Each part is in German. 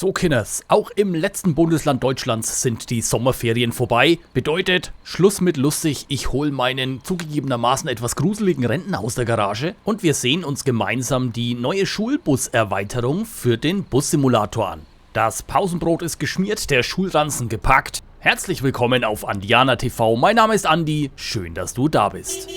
So, Kinders, auch im letzten Bundesland Deutschlands sind die Sommerferien vorbei. Bedeutet, Schluss mit lustig, ich hole meinen zugegebenermaßen etwas gruseligen Renten aus der Garage und wir sehen uns gemeinsam die neue Schulbus-Erweiterung für den Bussimulator an. Das Pausenbrot ist geschmiert, der Schulranzen gepackt. Herzlich willkommen auf Andiana TV, mein Name ist Andi, schön, dass du da bist.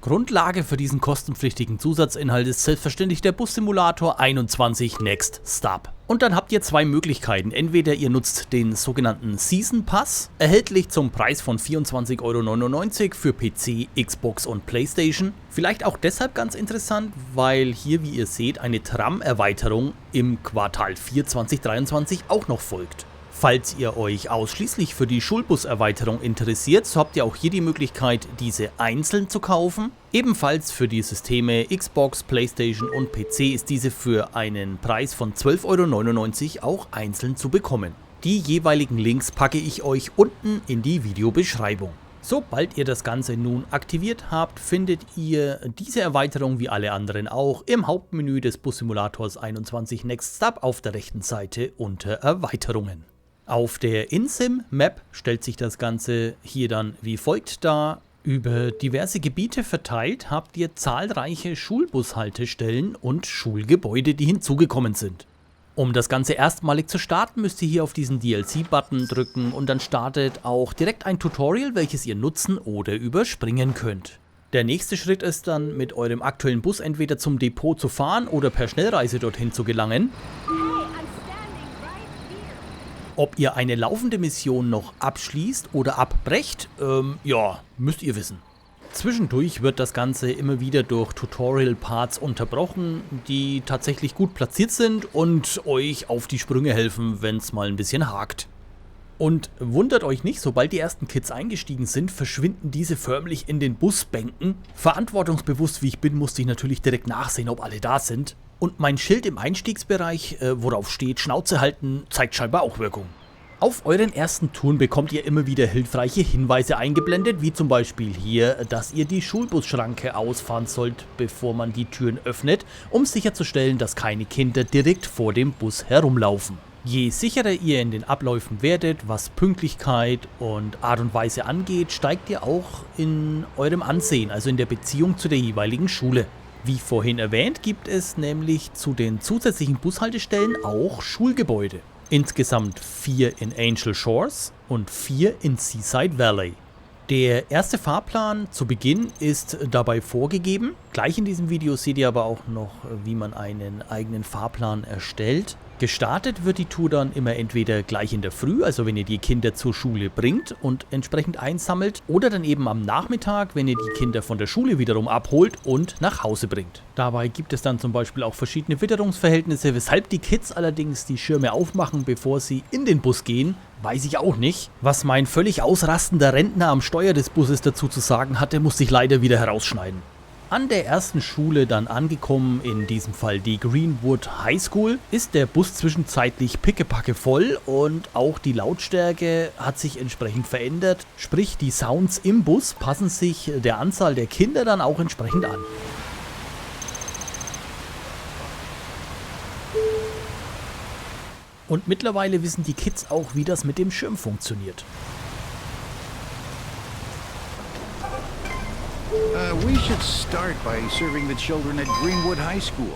Grundlage für diesen kostenpflichtigen Zusatzinhalt ist selbstverständlich der Bussimulator 21 Next Stop. Und dann habt ihr zwei Möglichkeiten. Entweder ihr nutzt den sogenannten Season Pass, erhältlich zum Preis von 24,99 € für PC, Xbox und Playstation. Vielleicht auch deshalb ganz interessant, weil hier, wie ihr seht, eine Tram-Erweiterung im Quartal 4 2023 auch noch folgt. Falls ihr euch ausschließlich für die Schulbus-Erweiterung interessiert, so habt ihr auch hier die Möglichkeit, diese einzeln zu kaufen. Ebenfalls für die Systeme Xbox, Playstation und PC ist diese für einen Preis von 12,99 € auch einzeln zu bekommen. Die jeweiligen Links packe ich euch unten in die Videobeschreibung. Sobald ihr das Ganze nun aktiviert habt, findet ihr diese Erweiterung wie alle anderen auch im Hauptmenü des Bussimulators 21 Next Stop auf der rechten Seite unter Erweiterungen. Auf der InSim-Map stellt sich das Ganze hier dann wie folgt dar. Über diverse Gebiete verteilt habt ihr zahlreiche Schulbushaltestellen und Schulgebäude, die hinzugekommen sind. Um das Ganze erstmalig zu starten, müsst ihr hier auf diesen DLC-Button drücken und dann startet auch direkt ein Tutorial, welches ihr nutzen oder überspringen könnt. Der nächste Schritt ist dann, mit eurem aktuellen Bus entweder zum Depot zu fahren oder per Schnellreise dorthin zu gelangen. Ob ihr eine laufende Mission noch abschließt oder abbrecht, ja, müsst ihr wissen. Zwischendurch wird das Ganze immer wieder durch Tutorial-Parts unterbrochen, die tatsächlich gut platziert sind und euch auf die Sprünge helfen, wenn es mal ein bisschen hakt. Und wundert euch nicht, sobald die ersten Kids eingestiegen sind, verschwinden diese förmlich in den Busbänken. Verantwortungsbewusst wie ich bin, musste ich natürlich direkt nachsehen, ob alle da sind. Und mein Schild im Einstiegsbereich, worauf steht Schnauze halten, zeigt scheinbar auch Wirkung. Auf euren ersten Touren bekommt ihr immer wieder hilfreiche Hinweise eingeblendet, wie zum Beispiel hier, dass ihr die Schulbusschranke ausfahren sollt, bevor man die Türen öffnet, um sicherzustellen, dass keine Kinder direkt vor dem Bus herumlaufen. Je sicherer ihr in den Abläufen werdet, was Pünktlichkeit und Art und Weise angeht, steigt ihr auch in eurem Ansehen, also in der Beziehung zu der jeweiligen Schule. Wie vorhin erwähnt, gibt es nämlich zu den zusätzlichen Bushaltestellen auch Schulgebäude. Insgesamt 4 in Angel Shores und 4 in Seaside Valley. Der erste Fahrplan zu Beginn ist dabei vorgegeben. Gleich in diesem Video seht ihr aber auch noch, wie man einen eigenen Fahrplan erstellt. Gestartet wird die Tour dann immer entweder gleich in der Früh, also wenn ihr die Kinder zur Schule bringt und entsprechend einsammelt, oder dann eben am Nachmittag, wenn ihr die Kinder von der Schule wiederum abholt und nach Hause bringt. Dabei gibt es dann zum Beispiel auch verschiedene Witterungsverhältnisse, weshalb die Kids allerdings die Schirme aufmachen, bevor sie in den Bus gehen, weiß ich auch nicht. Was mein völlig ausrastender Rentner am Steuer des Busses dazu zu sagen hatte, musste ich leider wieder herausschneiden. An der ersten Schule dann angekommen, in diesem Fall die Greenwood High School, ist der Bus zwischenzeitlich pickepacke voll und auch die Lautstärke hat sich entsprechend verändert. Sprich, die Sounds im Bus passen sich der Anzahl der Kinder dann auch entsprechend an. Und mittlerweile wissen die Kids auch, wie das mit dem Schirm funktioniert. We should start by serving the children at Greenwood High School.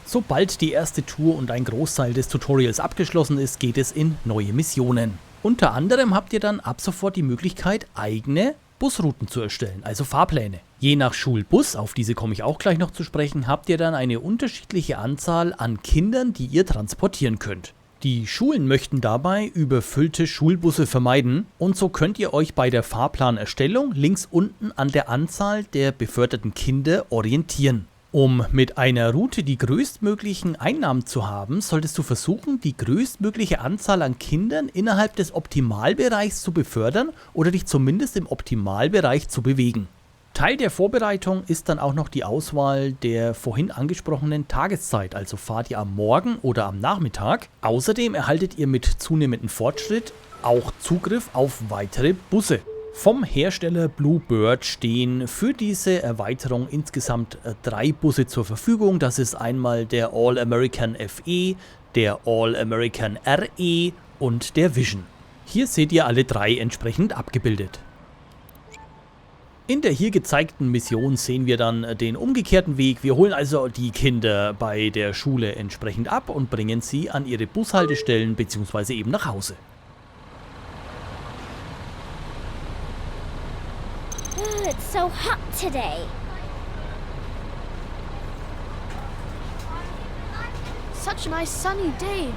Sobald die erste Tour und ein Großteil des Tutorials abgeschlossen ist, geht es in neue Missionen. Unter anderem habt ihr dann ab sofort die Möglichkeit, eigene Busrouten zu erstellen, also Fahrpläne. Je nach Schulbus, auf diese komme ich auch gleich noch zu sprechen, habt ihr dann eine unterschiedliche Anzahl an Kindern, die ihr transportieren könnt. Die Schulen möchten dabei überfüllte Schulbusse vermeiden und so könnt ihr euch bei der Fahrplanerstellung links unten an der Anzahl der beförderten Kinder orientieren. Um mit einer Route die größtmöglichen Einnahmen zu haben, solltest du versuchen, die größtmögliche Anzahl an Kindern innerhalb des Optimalbereichs zu befördern oder dich zumindest im Optimalbereich zu bewegen. Teil der Vorbereitung ist dann auch noch die Auswahl der vorhin angesprochenen Tageszeit, also fahrt ihr am Morgen oder am Nachmittag. Außerdem erhaltet ihr mit zunehmendem Fortschritt auch Zugriff auf weitere Busse. Vom Hersteller Bluebird stehen für diese Erweiterung insgesamt 3 Busse zur Verfügung. Das ist einmal der All-American FE, der All-American RE und der Vision. Hier seht ihr alle 3 entsprechend abgebildet. In der hier gezeigten Mission sehen wir dann den umgekehrten Weg. Wir holen also die Kinder bei der Schule entsprechend ab und bringen sie an ihre Bushaltestellen bzw. eben nach Hause. It's so hot today. Such a nice sunny day.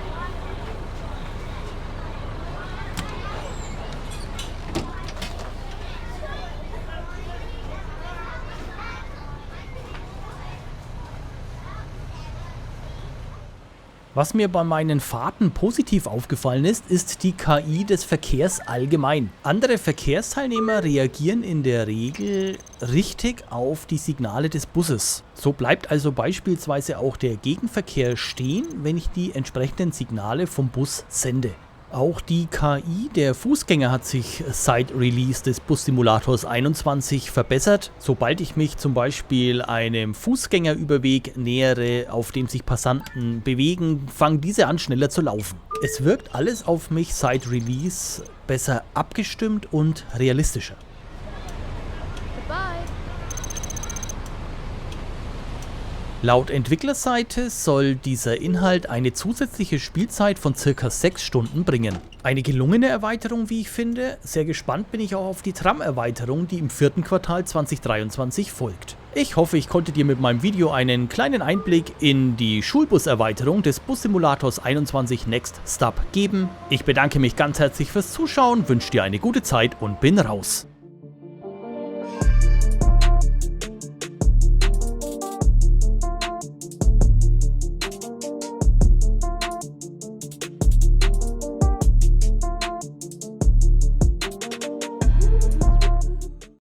Was mir bei meinen Fahrten positiv aufgefallen ist die KI des Verkehrs allgemein. Andere Verkehrsteilnehmer reagieren in der Regel richtig auf die Signale des Busses. So bleibt also beispielsweise auch der Gegenverkehr stehen, wenn ich die entsprechenden Signale vom Bus sende. Auch die KI der Fußgänger hat sich seit Release des Bus-Simulators 21 verbessert. Sobald ich mich zum Beispiel einem Fußgängerüberweg nähere, auf dem sich Passanten bewegen, fangen diese an schneller zu laufen. Es wirkt alles auf mich seit Release besser abgestimmt und realistischer. Goodbye. Laut Entwicklerseite soll dieser Inhalt eine zusätzliche Spielzeit von ca. 6 Stunden bringen. Eine gelungene Erweiterung, wie ich finde. Sehr gespannt bin ich auch auf die Tram-Erweiterung, die im 4. Quartal 2023 folgt. Ich hoffe, ich konnte dir mit meinem Video einen kleinen Einblick in die Schulbus-Erweiterung des Bus-Simulators 21 Next Stop geben. Ich bedanke mich ganz herzlich fürs Zuschauen, wünsche dir eine gute Zeit und bin raus.